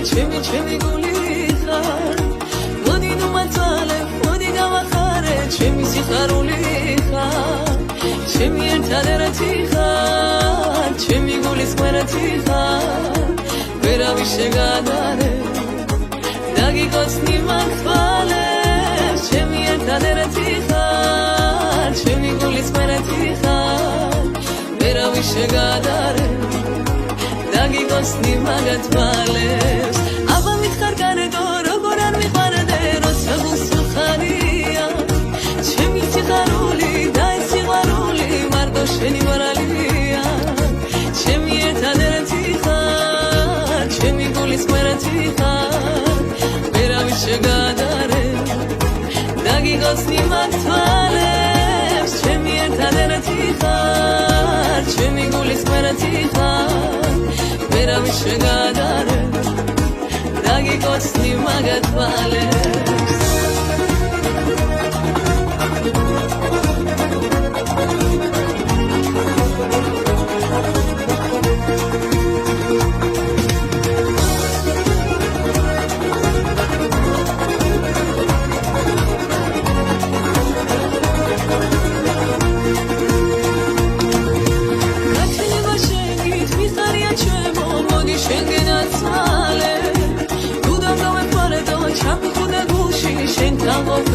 ჩემი გული ხარ მოდი ნუ მაწვალე მოდი გავახარე ჩემი სიხარული ხარ ჩემი ერთადერთი ხარ ჩემი გულის კვერეთი ხარ ვერავის შეგადარე დაგიკოცნი მართვალებს ჩემი ერთადერთი ხარ ჩემი გულის კვერეთი ხარ ვერავის შეგადარე დაგიკოცნი მაგათვალებს აბა მითხარ გარეგო როგორ არ მიყვარდე როცა გულსუხარია ჩემი სიხარული და ეს სიყვარული მარტო შენი მორალია ჩემი ერთადერთი ხარ ჩემი გულის კვერეთი ხარ ვერავის შეგადარე დაგიკოცნი მართვალებს ჩემი ერთადერთი ხარ ჩემი გულის კვერეთი ხარ ვერავის შეგადარე დაგიკოცნი მაგათვალებს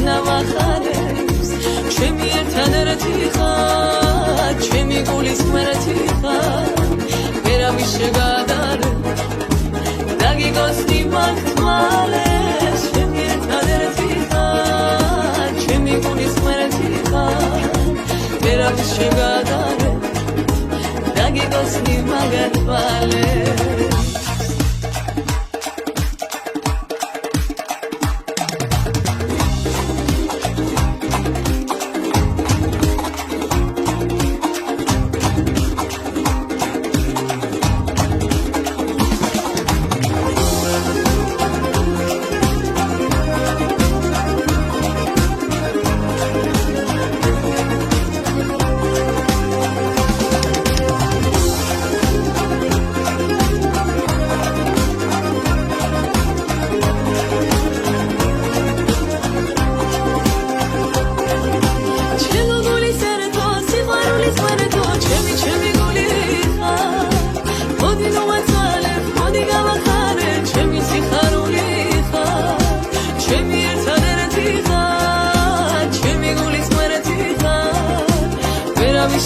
ნავახარებს ჩემი ერთადერთი ხარ ჩემი გულის კვერეთი ხარ ვერავის შეგადარე დაგიკოცნი მართვალებს ჩემი ერთადერთი ხარ ჩემი გულის კვერეთი ხარ ვერავის შეგადარე დაგიკოცნი მაგათვალებს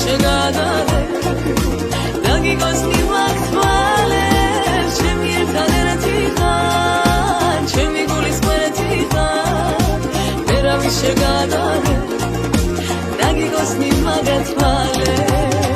შეგადარე დაგიკოცნი მართვალებს ჩემი ერთადერთი ხარ ჩემი გულის კვერეთი ხარ ვერავის შეგადარე დაგიკოცნი მაგათვალებს